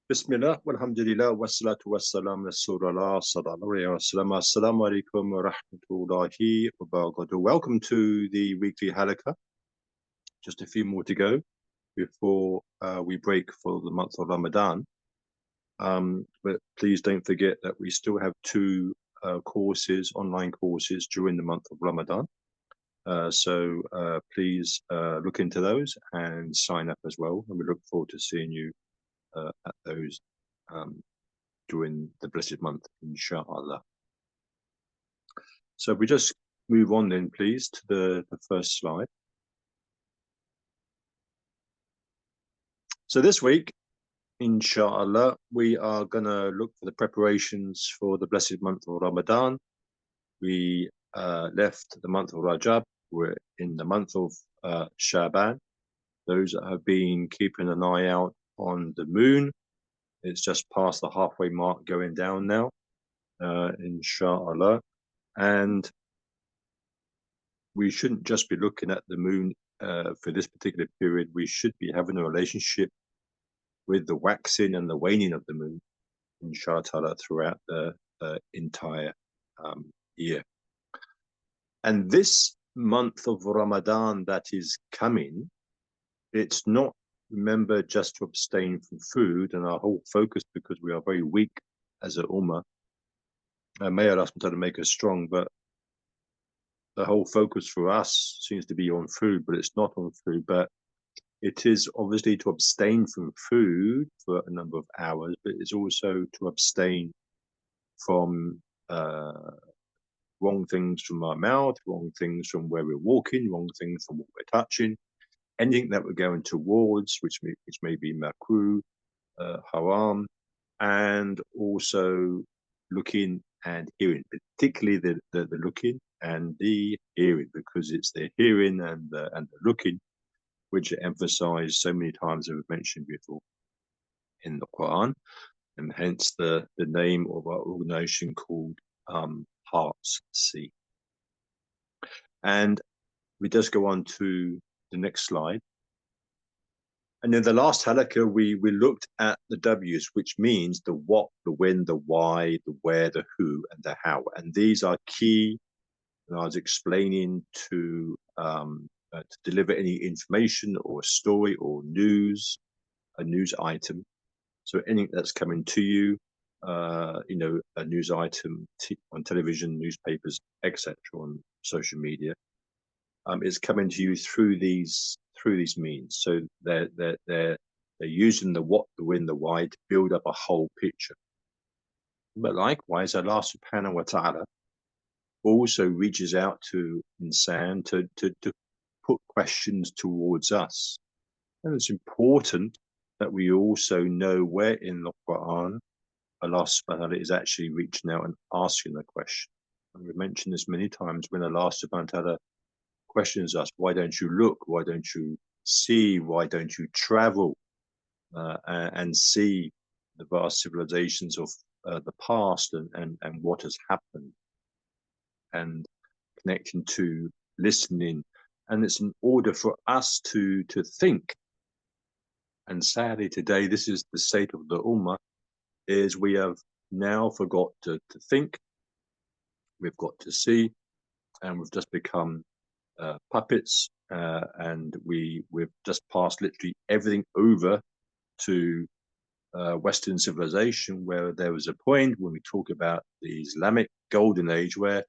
Bismillah, walhamdulillah, wassalatu wassalam ala Rasulullah sallallahu alayhi wa sallam. Assalamu alaikum wa rahmatullahi wa barakatuh. Welcome to the weekly Halaqah. Just a few more to go before we break for the month of Ramadan. But please don't forget that we still have two online courses during the month of Ramadan. So please look into those and sign up as well. And we look forward to seeing you at those during the blessed month, inshallah. So we just move on then, please, to the first slide. So this week, inshallah, we are going to look for the preparations for the blessed month of Ramadan. We left the month of Rajab. We're in the month of Shaban. Those that have been keeping an eye out on the moon, it's just past the halfway mark, going down now, inshallah. And we shouldn't just be looking at the moon for this particular period. We should be having a relationship with the waxing and the waning of the moon, inshallah, throughout the entire year. And this month of Ramadan that is coming, it's not, remember, just to abstain from food, and our whole focus, because we are very weak as an ummah, may Allah make us strong, but the whole focus for us seems to be on food, but it's not on food. But it is obviously to abstain from food for a number of hours, but it's also to abstain from wrong things from our mouth, wrong things from where we're walking, wrong things from what we're touching, anything that we're going towards, which may be makruh, haram, and also looking and hearing, particularly the looking and the hearing, because it's the hearing and the looking which are emphasized so many times, as we've mentioned before, in the Quran, and hence the name of our organization called Hearts See. And we just go on to the next slide. And in the last halaqah, we looked at the W's, which means the what, the when, the why, the where, the who, and the how. And these are key. And I was explaining to deliver any information or story or news, a news item. So anything that's coming to you, a news item on television, newspapers, etc., on social media, is coming to you through these means. So they're using the what, the when, the why to build up a whole picture. But likewise, Allah subhanahu wa ta'ala also reaches out to insan to put questions towards us. And it's important that we also know where in the Quran Allah subhanahu wa ta'ala is actually reaching out and asking a question. And we've mentioned this many times, when Allah subhanahu wa ta'ala questions us, why don't you look? Why don't you see? Why don't you travel and see the vast civilizations of the past and what has happened? And connecting to listening. And it's in order for us to think. And sadly today, this is the state of the ummah, is we have now forgot to think, we've got to see, and we've just become puppets, and we've just passed literally everything over to Western civilization, where there was a point when we talk about the Islamic golden age where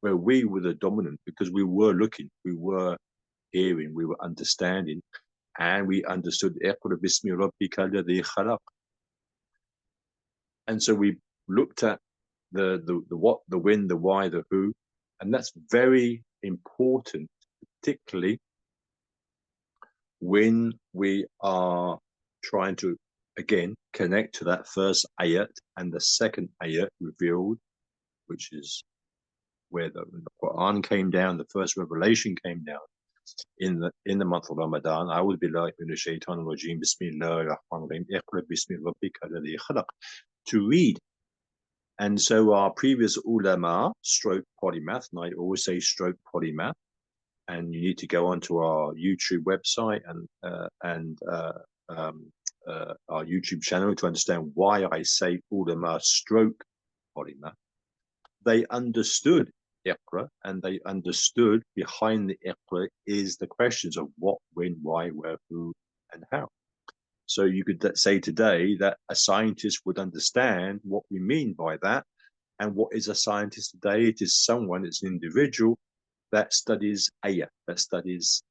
we were the dominant, because we were looking, we were hearing, we were understanding, and we understood Iqra bismi rabbika alladhi khalaq. And so we looked at the what, the when, the why, the who, and that's very important, particularly when we are trying to, again, connect to that first ayat and the second ayat revealed, which is where the Quran came down, the first revelation came down in the month of Ramadan. A'udhu billahi minash shaitanir rajim. Bismillahir rahmanir rahim. Iqra bismi rabbika alladhi khalaq. To read. And so our previous ulama, stroke polymath, and I always say stroke polymath, and you need to go onto our YouTube website and our YouTube channel to understand why I say ulama stroke polymath, they understood Iqra, and they understood behind the Iqra is the questions of what, when, why, where, who, and how. So you could say today that a scientist would understand what we mean by that. And what is a scientist today? It is someone, it's an individual that studies ayah, that studies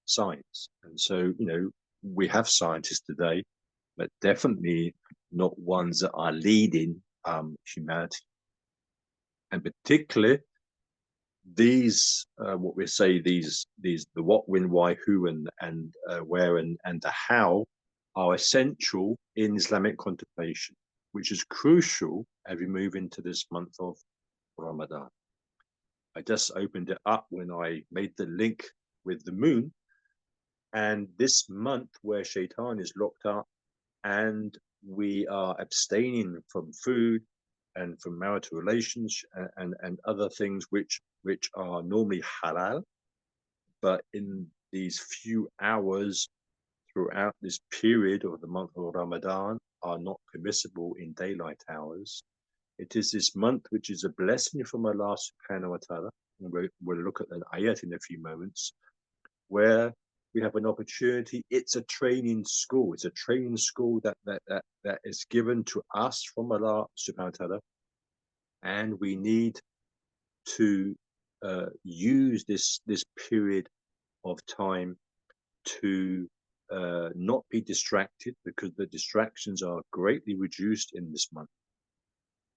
science. And so, we have scientists today, but definitely not ones that are leading humanity. And particularly these, what we say, the what, when, why, who, and where, and the how are essential in Islamic contemplation, which is crucial as we move into this month of Ramadan. I just opened it up when I made the link with the moon, and this month where Shaitan is locked up and we are abstaining from food and from marital relations and other things which are normally halal, but in these few hours throughout this period of the month of Ramadan are not permissible in daylight hours. It is this month which is a blessing from Allah subhanahu wa ta'ala. We'll look at an ayat in a few moments, where we have an opportunity. It's a training school. It's a training school that is given to us from Allah subhanahu wa ta'ala. And we need to use this period of time to not be distracted, because the distractions are greatly reduced in this month,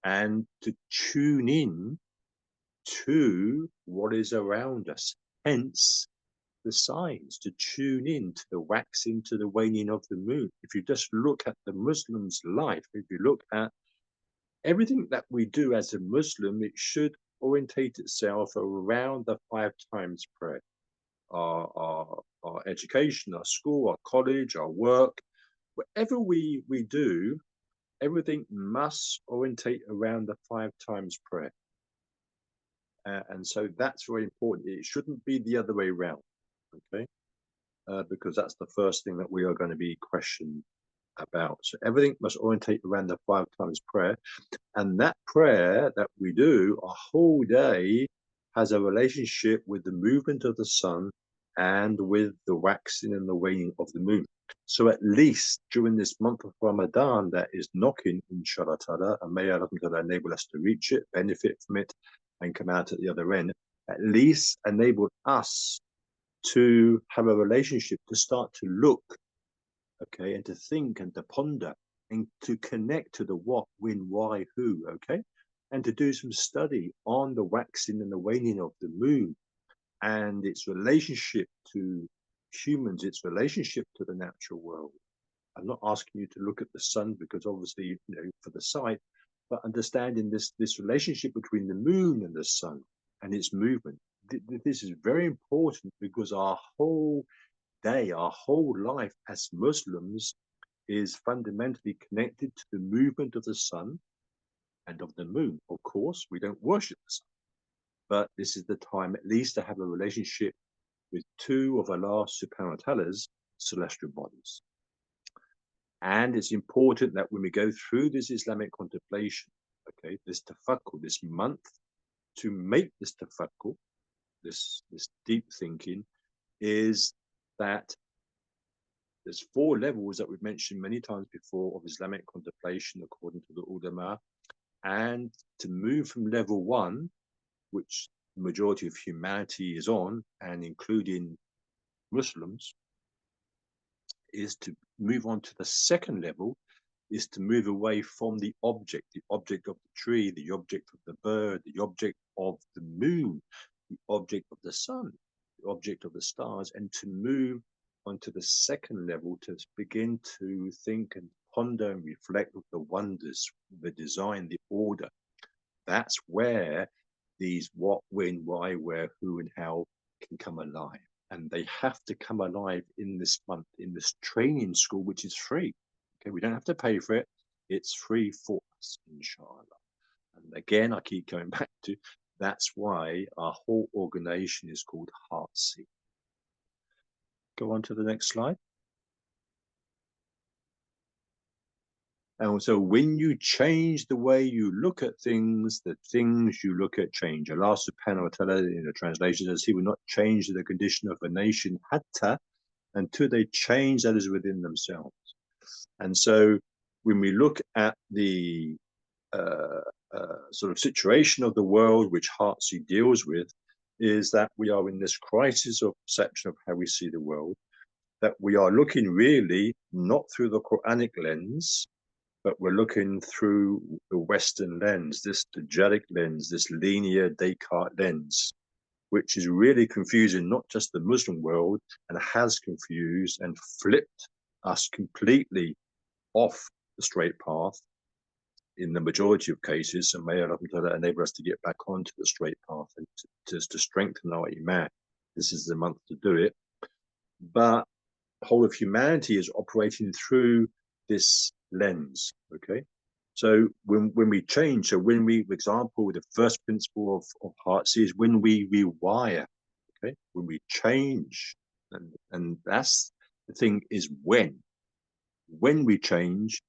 and to tune in to what is around us, hence the signs, to tune in to the waxing, to the waning of the moon. If you just look at the Muslim's life, if you look at everything that we do as a Muslim, it should orientate itself around the 5 times prayer. Our education, our school, our college, our work, whatever we do, everything must orientate around the 5 times prayer. And so that's very important. It shouldn't be the other way around, okay? Because that's the first thing that we are going to be questioned about. So everything must orientate around the 5 times prayer. And that prayer that we do a whole day has a relationship with the movement of the sun and with the waxing and the waning of the moon. So at least during this month of Ramadan that is knocking, inshallah ta'ala, and may Allah enable us to reach it, benefit from it, and come out at the other end, at least enable us to have a relationship, to start to look, okay, and to think and to ponder and to connect to the what, when, why, who, okay, and to do some study on the waxing and the waning of the moon and its relationship to humans, its relationship to the natural world. I'm not asking you to look at the sun, because obviously, for the sight, but understanding this relationship between the moon and the sun and its movement. This is very important, because our whole day, our whole life as Muslims is fundamentally connected to the movement of the sun and of the moon. Of course, we don't worship the sun, but this is the time at least to have a relationship with 2 of Allah subhanahu wa ta'ala's celestial bodies. And it's important that when we go through this Islamic contemplation, okay, this tafakkur, this month, to make this tafakkur, this deep thinking, is that there's 4 levels that we've mentioned many times before of Islamic contemplation according to the ulama. And to move from level 1, which the majority of humanity is on, and including Muslims, is to move on to the 2nd level, is to move away from the object of the tree, the object of the bird, the object of the moon, the object of the sun, the object of the stars, and to move onto the 2nd level, to begin to think and ponder and reflect of the wonders, the design, the order. That's where these what, when, why, where, who, and how can come alive. And they have to come alive in this month, in this training school, which is free. Okay, we don't have to pay for it. It's free for us, inshallah. And again, I keep going back to, that's why our whole organization is called Heartseed. Go on to the next slide. And so when you change the way you look at things, the things you look at change. Allah subhanahu wa ta'ala in the translation says he will not change the condition of a nation hatta, until they change that is within themselves. And so when we look at the sort of situation of the world which Heartsea deals with, is that we are in this crisis of perception of how we see the world, that we are looking really not through the Quranic lens, but we're looking through the Western lens, this Dajjalic lens, this linear Descartes lens, which is really confusing not just the Muslim world, and has confused and flipped us completely off the straight path in the majority of cases. And may Allah enable us to get back onto the straight path and to strengthen our iman. This is the month to do it. But the whole of humanity is operating through this lens, okay? So when we change, so when we, for example, the first principle of Heartsea is when we rewire, okay? When we change, and that's the thing, is when we change,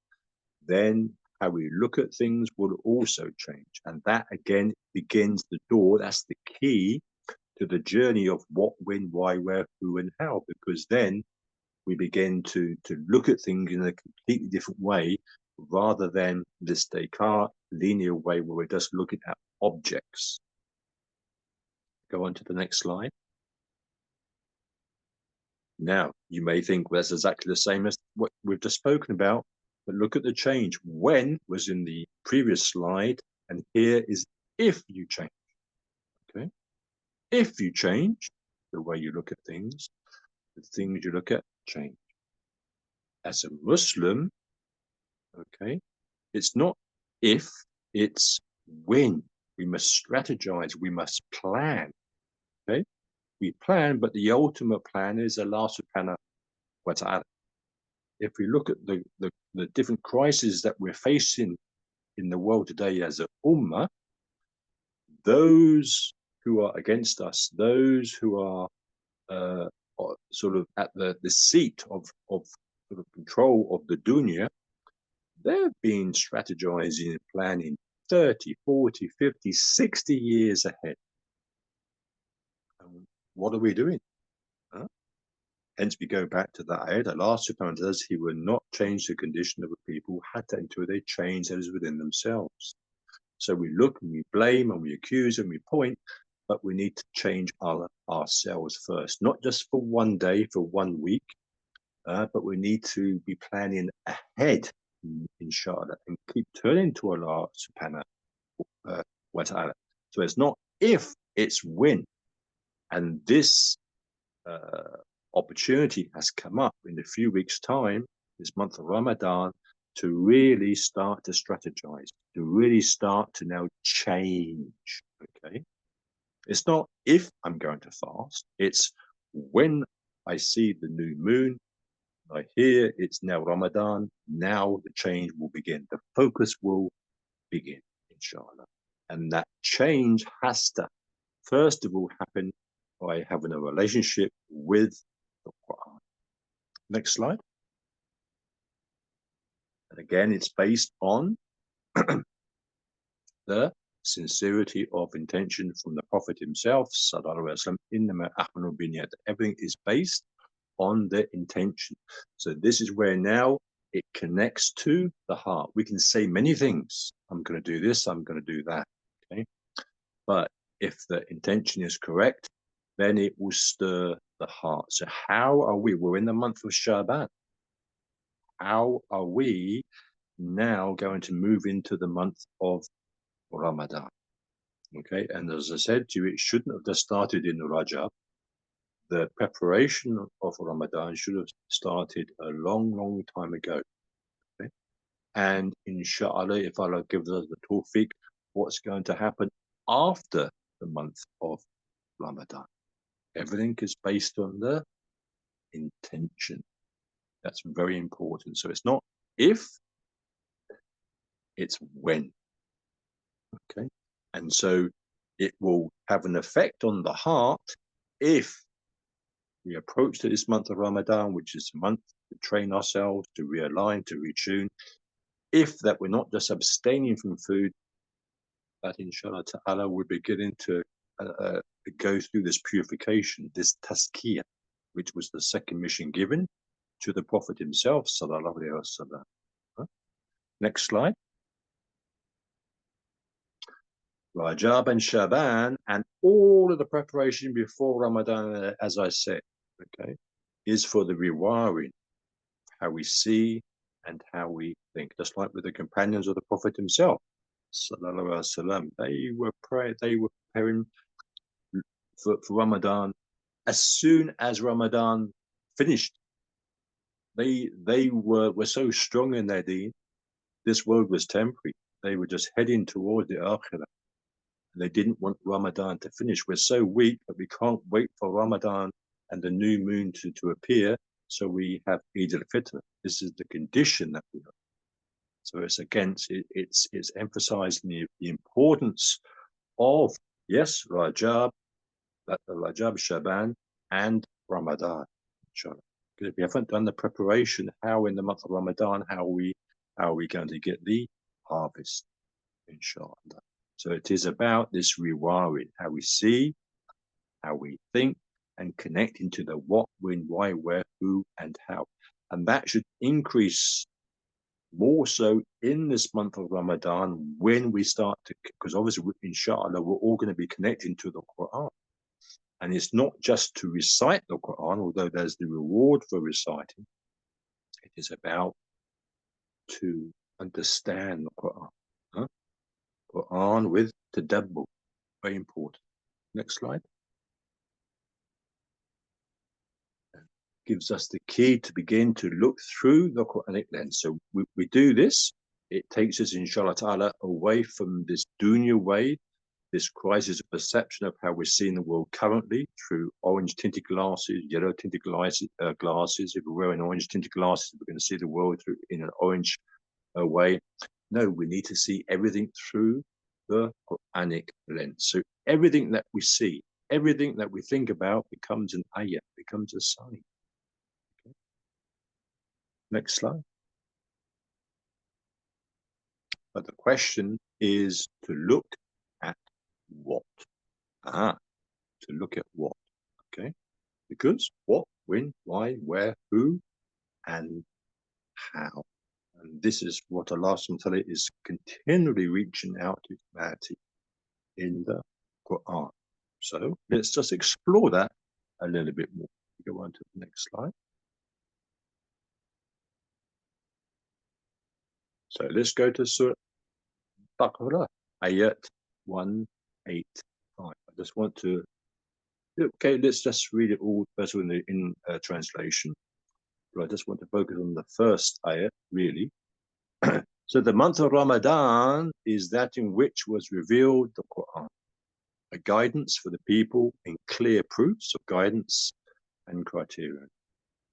then how we look at things will also change. And that again begins the door, that's the key to the journey of what, when, why, where, who, and how, because then we begin to look at things in a completely different way, rather than this Descartes linear way where we're just looking at objects. Go on to the next slide. Now, you may think, well, that's exactly the same as what we've just spoken about, but look at the change. When was in the previous slide, and here is if you change, okay? If you change the way you look at things, the things you look at change. As a Muslim, okay, it's not if, it's when. We must strategize, we must plan, okay? We plan, but the ultimate plan is Allah subhanahu wa ta'ala. If we look at the different crises that we're facing in the world today as an ummah, those who are against us, those who are sort of at the seat of sort of control of the dunya, they've been strategizing and planning 30, 40, 50, 60 years ahead. What are we doing? Huh? Hence, we go back to that ayat. Allah subhanahu wa ta'ala says he will not change the condition of a people until they change that is within themselves. So we look and we blame and we accuse and we point, but we need to change ourselves first, not just for one day, for 1 week, but we need to be planning ahead, inshallah, and keep turning to Allah subhanahu wa ta'ala. So it's not if, it's when. And this opportunity has come up in a few weeks' time, this month of Ramadan, to really start to strategize, to really start to now change, okay? It's not if I'm going to fast, it's when I see the new moon, I hear it's now Ramadan, now the change will begin. The focus will begin, inshallah. And that change has to, first of all, happen by having a relationship with the Quran. Next slide. And again, it's based on the sincerity of intention from the Prophet himself, sallallahu alaihi wasallam. Everything is based on the intention. So this is where now it connects to the heart. We can say many things. I'm going to do this, I'm going to do that. Okay. But if the intention is correct, then it will stir the heart. So how are we? We're in the month of Shaban. How are we now going to move into the month of Ramadan? Okay, and as I said to you, it shouldn't have just started in Rajab. The preparation of Ramadan should have started a long, long time ago. Okay? And inshallah, if Allah gives us the tawfiq, what's going to happen after the month of Ramadan? Everything is based on the intention. That's very important. So it's not if, it's when. Okay. And so it will have an effect on the heart if we approach to this month of Ramadan, which is a month to train ourselves, to realign, to retune, if that we're not just abstaining from food, that inshallah ta'ala we're beginning to go through this purification, this tazkiyah, which was the second mission given to the Prophet himself, sallallahu alaihi wasallam. Next slide. Rajab and Shaban, and all of the preparation before Ramadan, as I said, okay, is for the rewiring, how we see and how we think. Just like with the companions of the Prophet himself, sallallahu alaihi wasallam, they were preparing for Ramadan. As soon as Ramadan finished, they were so strong in their deen. This world was temporary. They were just heading toward the akhirah. They didn't want Ramadan to finish. We're so weak that we can't wait for Ramadan and the new moon to appear. So we have Eid al-Fitr. This is the condition that we have. So it's emphasizing the importance of, yes, Rajab, Shaban, and Ramadan, inshallah. Because if we haven't done the preparation, how in the month of Ramadan, how are we going to get the harvest, inshallah? So it is about this rewiring, how we see, how we think, and connecting to the what, when, why, where, who, and how. And that should increase more so in this month of Ramadan when we start to, because obviously, inshallah, we're all going to be connecting to the Quran. And it's not just to recite the Quran, although there's the reward for reciting. It is about to understand the Quran. Quran with tadabbur, very important. Next slide. Gives us the key to begin to look through the Quranic lens. So we do this. It takes us, inshallah ta'ala, away from this dunya way, this crisis of perception of how we're seeing the world currently through orange tinted glasses, yellow tinted glasses. If we're wearing orange tinted glasses, we're going to see the world through in an orange way. No, we need to see everything through the Quranic lens. So everything that we see, everything that we think about becomes an ayah, becomes a sign. Okay. Next slide. But the question is to look at what? To look at what? Okay. Because what, when, why, where, who, and how. And this is what Allah subhanahu wa ta'ala is continually reaching out to humanity in the Quran. So let's just explore that a little bit more. Go on to the next slide. So let's go to Surah Baqarah, ayat 185. I just want to, okay, let's just read it all first in translation. But I just want to focus on the first ayat, really. So the month of Ramadan is that in which was revealed the Quran, a guidance for the people in clear proofs of guidance and criterion.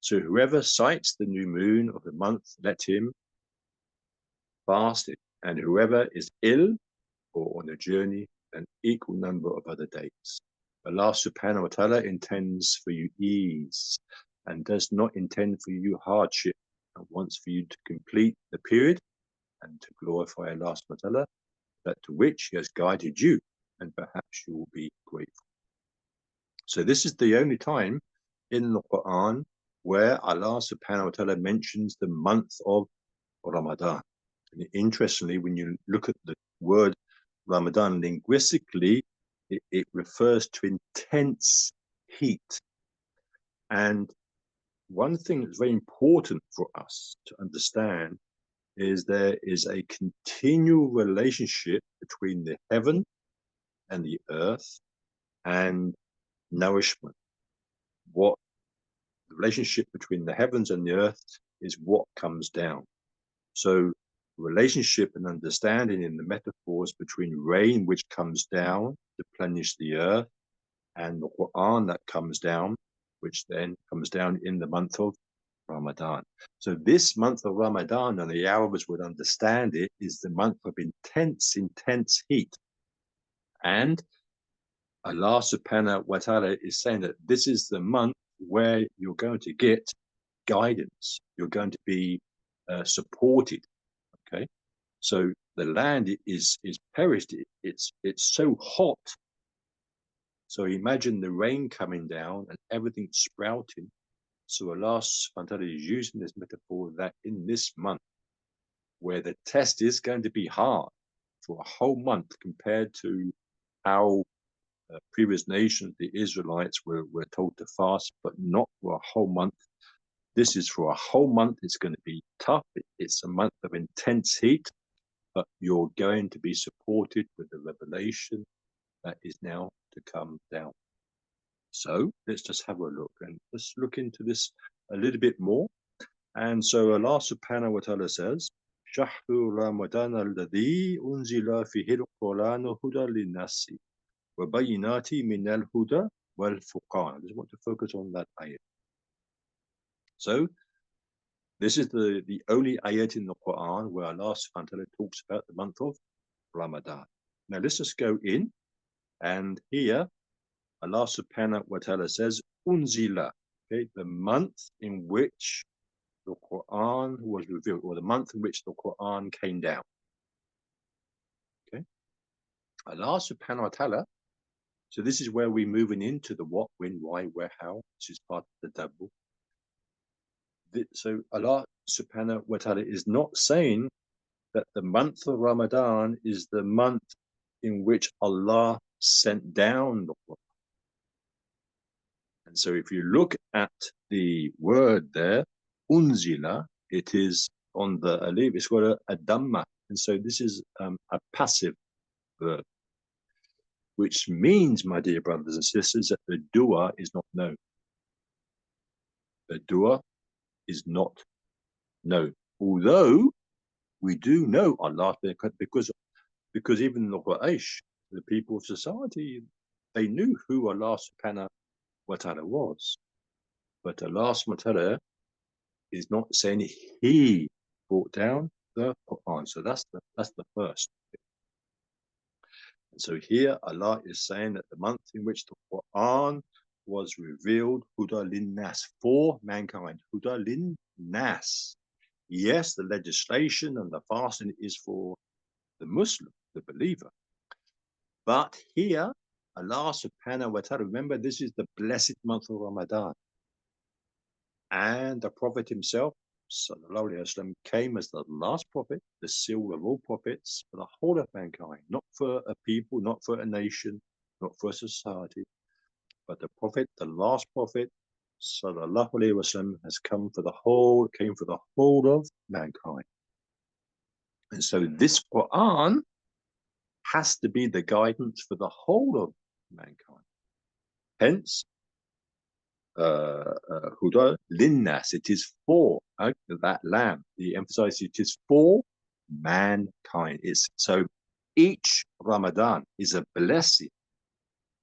So whoever sights the new moon of the month, let him fast it, and whoever is ill or on a journey, an equal number of other days. Allah subhanahu wa ta'ala intends for you ease and does not intend for you hardship, and wants for you to complete the period and to glorify Allah subhanahu wa ta'ala, that to which He has guided you, and perhaps you will be grateful. So this is the only time in the Quran where Allah subhanahu wa ta'ala mentions the month of Ramadan. And interestingly, when you look at the word Ramadan linguistically, it refers to intense heat. And one thing that's very important for us to understand is there is a continual relationship between the heaven and the earth and nourishment. What the relationship between the heavens and the earth is what comes down. So relationship and understanding in the metaphors between rain which comes down to plenish the earth and the Quran that comes down, which then comes down in the month of Ramadan. So this month of Ramadan, and the Arabs would understand it, is the month of intense heat. And Allah subhanahu wa ta'ala is saying that this is the month where you're going to get guidance. You're going to be supported. Okay. So the land is perished. It's so hot. So imagine the rain coming down and everything sprouting. So Allah subhanahu wa ta'ala is using this metaphor that in this month, where the test is going to be hard for a whole month compared to how previous nations, the Israelites, were told to fast, but not for a whole month. This is for a whole month. It's going to be tough. It's a month of intense heat, but you're going to be supported with the revelation that is now to come down. So let's just have a look and let's look into this a little bit more. And so Allah subhanahu wa ta'ala says, شهر رمضان الذي أنزل فيه القرآن هدى للناس وبينات من الهدى والفرقان. I just want to focus on that ayat. So this is the only ayat in the Quran where Allah subhanahu wa ta'ala talks about the month of Ramadan. Now let's just go in, and here Allah subhanahu wa ta'ala says unzila, okay, the month in which the Quran was revealed, or the month in which the Quran came down. Okay, Allah subhanahu wa ta'ala. So this is where we're moving into the what, when, why, where, how. This is part of the double. So Allah subhanahu wa ta'ala is not saying that the month of Ramadan is the month in which Allah sent down the Quran. And so if you look at the word there, unzila, it is on the alif, it's got a dhamma. And so this is a passive verb, which means, my dear brothers and sisters, that the dua is not known. The dua is not known. Although we do know Allah, because even the Quraysh, the people of society, they knew who Allah subhanahu wa ta'ala was. But Allah subhanahu wa ta'ala is not saying He brought down the Quran. So that's the first. And so here Allah is saying that the month in which the Quran was revealed, Huda Linnas, for mankind. Huda Linnas. Yes, the legislation and the fasting is for the Muslim, the believer. But here, Allah subhanahu wa ta'ala, remember, this is the blessed month of Ramadan. And the Prophet himself, sallallahu alaihi wasallam, came as the last prophet, the seal of all prophets, for the whole of mankind, not for a people, not for a nation, not for a society, but the Prophet, the last prophet, sallallahu alaihi wasallam, has came for the whole of mankind. And so this Quran has to be the guidance for the whole of mankind. Hence, Huda Linnas, it is for that lamb. The emphasis, it is for mankind. It's so each Ramadan is a blessing.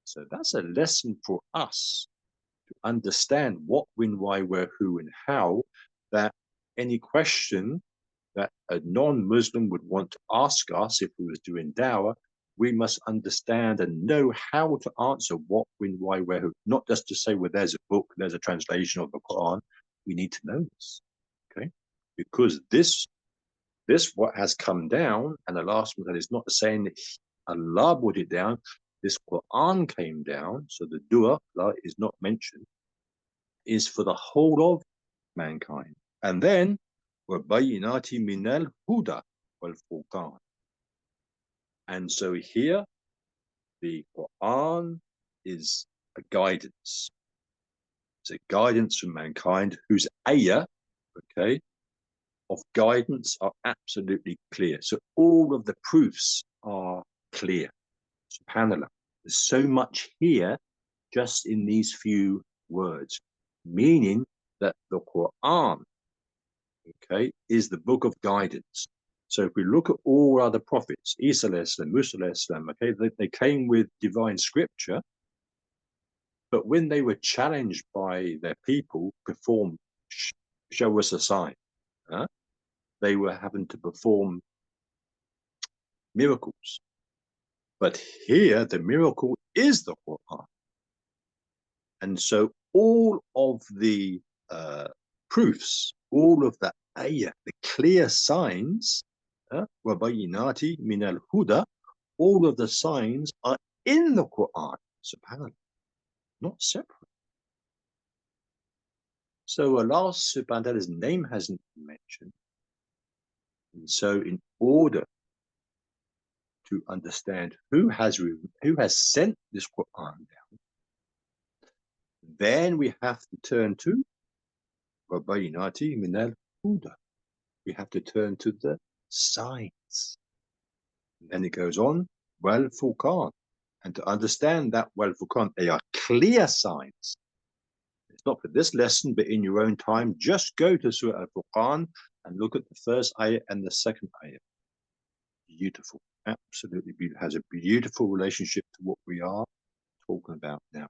So that's a lesson for us to understand what, when, why, where, who, and how. That any question that a non-Muslim would want to ask us if we was doing dawah, we must understand and know how to answer what, when, why, where, who. Not just to say, well, there's a book, there's a translation of the Quran. We need to know this, okay? Because this what has come down, and the last one, that is not saying that Allah brought it down. This Quran came down, so the dua, Allah is not mentioned, is for the whole of mankind. And then, وَبَيِّنَاتِ مِنَ الْهُدَى وَالْفُرْقَانِ. And so here, the Quran is a guidance. It's a guidance for mankind whose ayah, okay, of guidance are absolutely clear. So all of the proofs are clear. SubhanAllah. There's so much here just in these few words, meaning that the Quran, okay, is the book of guidance. So if we look at all other prophets, Isa Musa, okay, they came with divine scripture, but when they were challenged by their people, show us a sign, they were having to perform miracles. But here, the miracle is the Quran. And so all of the proofs, all of the ayah, the clear signs وَبَيِّنَاتِ مِنَ الْهُدَى. All of the signs are in the Quran, subhanAllah, not separate. So Allah subhanahu wa ta'ala's name hasn't been mentioned. And so in order to understand who has sent this Quran down, then we have to turn to وَبَيِّنَاتِ مِنَ الْهُدَى. We have to turn to the signs. And then it goes on, وَالْفُرْقَانِ. And to understand that وَالْفُرْقَانِ, they are clear signs. It's not for this lesson, but in your own time, just go to Surah Al-Furqan and look at the first ayah and the second ayah. Beautiful, absolutely beautiful. Has a beautiful relationship to what we are talking about now.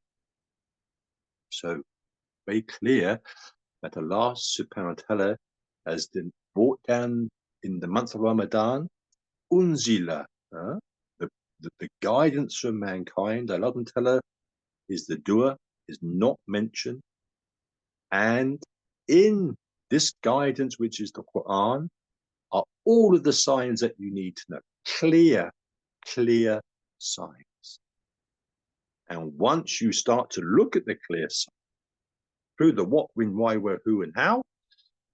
So very clear that Allah subhanahu wa ta'ala has been brought down in the month of Ramadan, unzila, the guidance for mankind. Allah ta'ala is the doer, is not mentioned. And in this guidance, which is the Quran, are all of the signs that you need to know. Clear signs. And once you start to look at the clear signs, through the what, when, why, where, who, and how,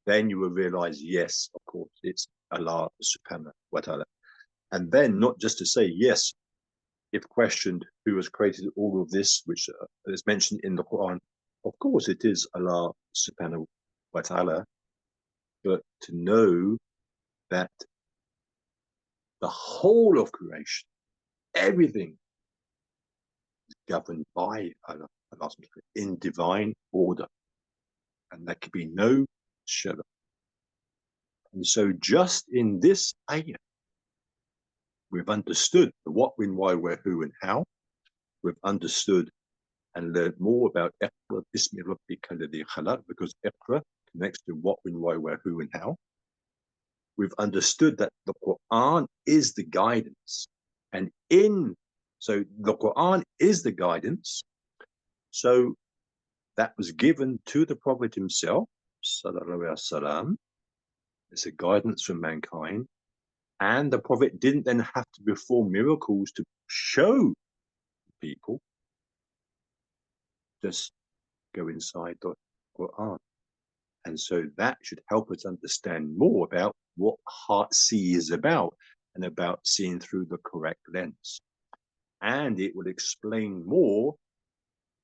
then you will realize, yes, of course, it's Allah subhanahu wa ta'ala. And then not just to say, yes, if questioned, who has created all of this, which is mentioned in the Quran, of course it is Allah subhanahu wa ta'ala, but to know that the whole of creation, everything is governed by Allah in divine order. And there could be no shirk. And so just in this ayah, we've understood the what, when, why, where, who, and how. We've understood and learned more about Iqra Bismi Rabbika Alladhi Khalaq, because Iqra connects to what, when, why, where, who, and how. We've understood that the Quran is the guidance. And so the Quran is the guidance. So that was given to the Prophet himself, sallallahu alaihi wasallam. It's a guidance for mankind. And the Prophet didn't then have to perform miracles to show people. Just go inside the Quran. And so that should help us understand more about what heart see is about, and about seeing through the correct lens. And it will explain more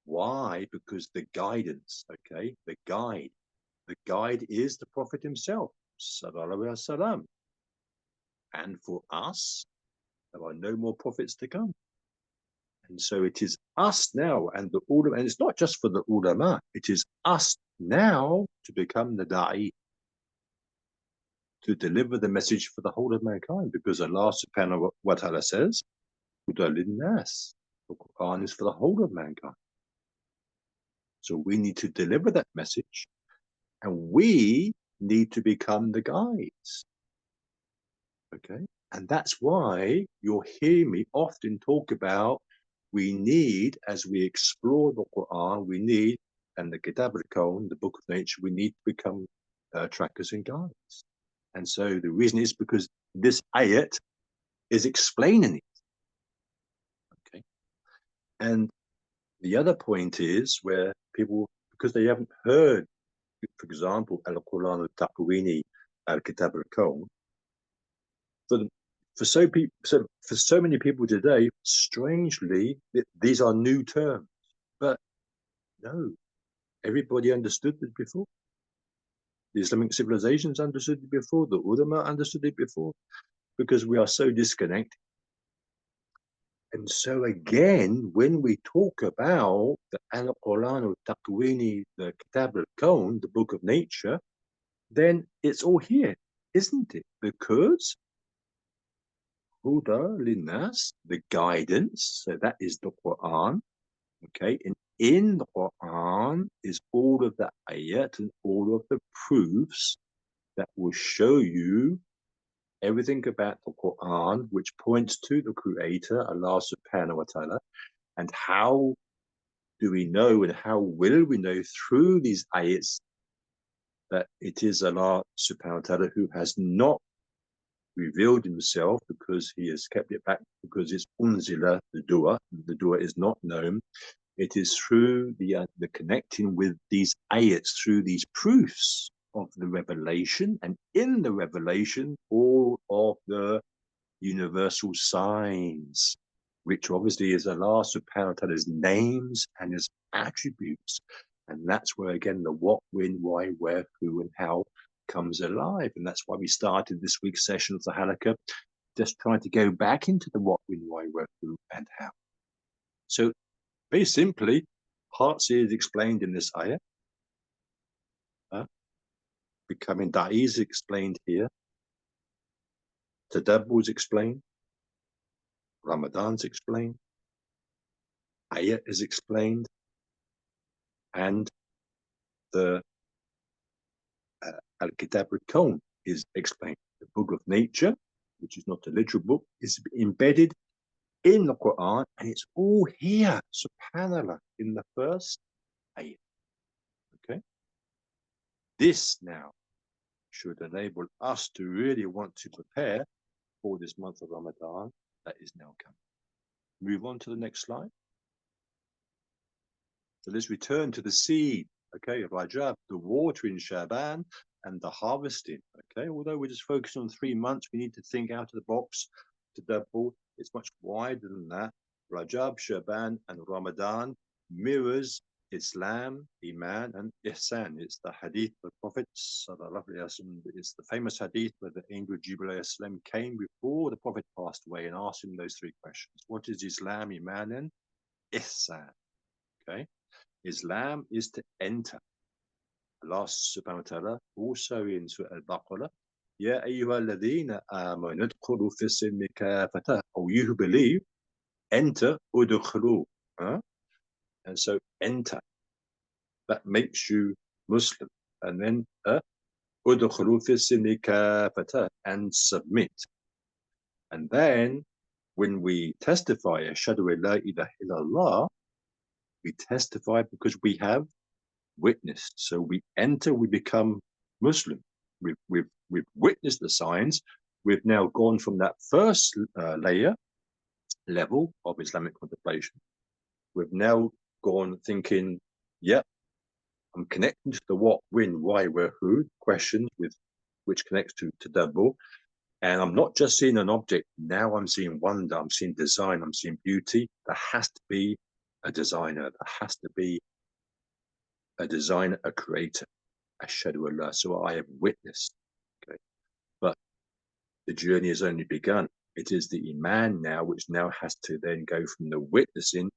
why, because the guidance, okay, the guide is the Prophet himself, sallallahu alaihi wasallam. And for us, there are no more prophets to come. And so it is us now, and the ulama, and it's not just for the ulama, it is us now to become the da'i, to deliver the message for the whole of mankind, because Allah subhanahu wa ta'ala says, Huda lin-nas. The Quran is for the whole of mankind. So we need to deliver that message, and we need to become the guides. Okay? And that's why you'll hear me often talk about we need, as we explore the Quran, we need, and the Kitab al-Kawn, the book of nature, we need to become trackers and guides. And so the reason is because this ayat is explaining it. Okay. And the other point is where people, because they haven't heard, for example, al-Quran al-Taqwini, al-Kitab al-Kawn, for so many people today, strangely, these are new terms. But no, everybody understood it before. The Islamic civilizations understood it before. The ulama understood it before, because we are so disconnected. And so again, when we talk about the Al-Quran al-Taqwini, the Kitab al-Kawn, the book of nature, then it's all here, isn't it? Because Huda linnas, the guidance, so that is the Quran, okay? And in the Quran is all of the ayat and all of the proofs that will show you everything about the Quran, which points to the Creator, Allah subhanahu wa ta'ala. And how do we know, and how will we know through these ayats, that it is Allah subhanahu wa ta'ala who has not revealed himself because he has kept it back, because it's unzila, the dua. The dua is not known. It is through the connecting with these ayats, through these proofs of the revelation, and in the revelation, all of the universal signs, which obviously is Allah subhanahu wa ta'ala's names and his attributes. And that's where, again, the what, when, why, where, who, and how comes alive. And that's why we started this week's session of the Halaqah, just trying to go back into the what, when, why, where, who, and how. So very simply, heart is explained in this ayah. Becoming da'i is explained here. Tadabbur is explained. Ramadan's explained. Ayah is explained. And the Al-Kitab al-Kawn is explained. The book of nature, which is not a literal book, is embedded in the Quran, and it's all here, subhanAllah, in the first ayah. Okay? This now should enable us to really want to prepare for this month of Ramadan that is now coming. Move on to the next slide. So let's return to the seed. Okay, Rajab, the water in Shaban, and the harvesting. Okay, although we're just focused on 3 months, we need to think out of the box. Tadabbur, it's much wider than that. Rajab, Shaban, and Ramadan mirrors Islam, Iman, and Ihsan. It's the hadith of the Prophet, it's the famous hadith where the angel Jibreel came before the Prophet passed away and asked him those 3 questions. What is Islam, Iman, and Ihsan? Okay, Islam is to enter. Allah subhanahu wa ta'ala also in Surah Baqarah, Ya ayyuhalladhina amanu udkhulu fi silmi kafata, or you who believe, enter, udkhulu. And so enter, that makes you Muslim. And then udkhulu fi silmi kafata, and submit. And then when we testify, ashhadu an la ilaha illallah, we testify because we have witnessed. So we enter, we become Muslim. We've witnessed the signs. We've now gone from that first level of Islamic contemplation. We've now gone thinking, yep, I'm connecting to the what, when, why, where, who questions, with which connects to tadabbur. And I'm not just seeing an object. Now I'm seeing wonder. I'm seeing design. I'm seeing beauty. There has to be a designer. There has to be a designer, a creator, ashhadu an la. So I have witnessed. Okay, but the journey has only begun. It is the iman now, which now has to then go from the witnessing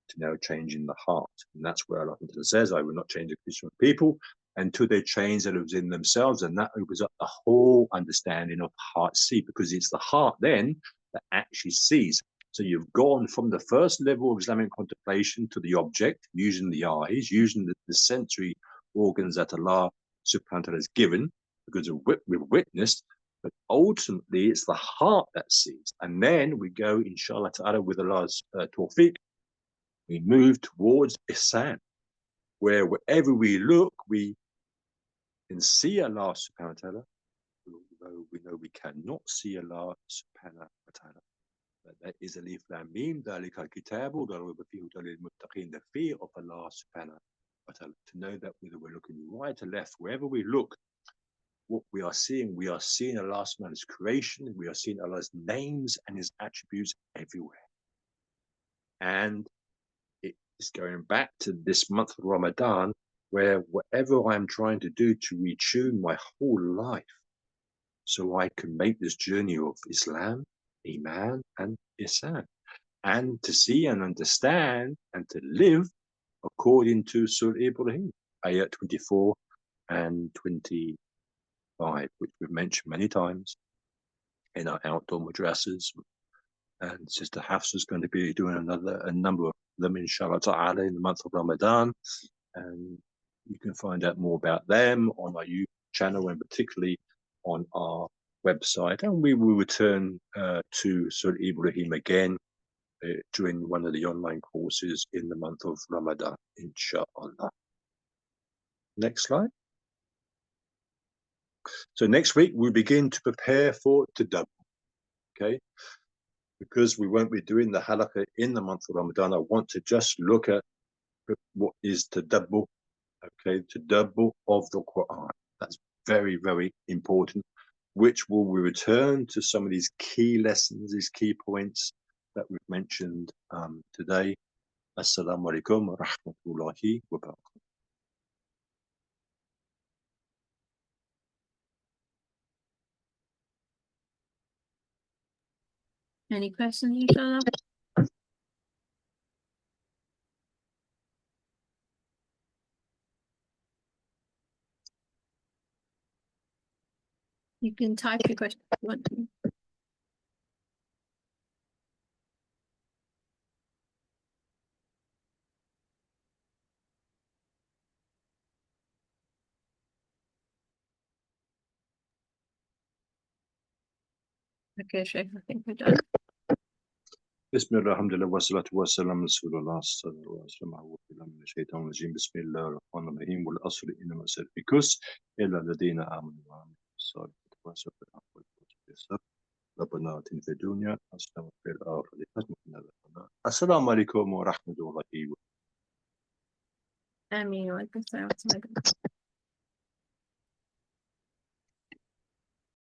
to now changing the heart. And that's where Allah says, I will not change the condition of people until they change that within themselves. And that opens up the whole understanding of heart see, because it's the heart then that actually sees. So you've gone from the first level of Islamic contemplation to the object, using the eyes, using the sensory organs that Allah subhanahu wa ta'ala has given, because we've witnessed, but ultimately it's the heart that sees. And then we go, inshallah ta'ala, with Allah's tawfiq, we move towards ihsan, where wherever we look, we can see Allah subhanahu wa ta'ala, although we know we cannot see Allah subhanahu wa ta'ala. But that is alif lam mim, dhalika al-kitabu, the fear of Allah subhanahu wa ta'ala. To know that whether we're looking right or left, wherever we look, what we are seeing Allah subhanahu wa ta'ala's creation, we are seeing Allah's names and his attributes everywhere. And it is going back to this month of Ramadan, where whatever I'm trying to do to retune my whole life so I can make this journey of Islam, Iman, and Ihsan, and to see and understand and to live according to Surah Ibrahim, ayat 24 and 25, which we've mentioned many times in our outdoor madrasas. And Sister Hafsa is going to be doing a number of them, inshallah ta'ala, in the month of Ramadan. And you can find out more about them on our YouTube channel, and particularly on our website. And we will return to Surah Ibrahim again during one of the online courses in the month of Ramadan, inshallah. Next slide. So next week we begin to prepare for Tadabbur. Okay, because we won't be doing the halaqah in the month of Ramadan, I want to just look at what is Tadabbur. Okay, Tadabbur of the Quran. That's very, very important, which will we return to some of these key lessons, these key points that we've mentioned today. Assalamu alaikum wa rahmatullahi wa barakatuh. Any questions, inshallah? You can type your question if you want to. Okay, Sheikh, I think we're done. بسم الله الحمد لله والصلاة والسلام على رسول الله صلى الله عليه وسلم. أعوذ بالله من الشيطان الرجيم. بسم الله الرحمن الرحيم. والعصر إنما الإنسان لفي خسر إلا الذين آمنوا وعملوا الصالحات وتواصوا بالحق وتواصوا بالصبر. ربنا آتنا في الدنيا حسنة وفي الآخرة حسنة وقنا عذاب النار. السلام عليكم ورحمة الله وبركاته. آمين. وعليكم السلام ورحمة الله وبركاته.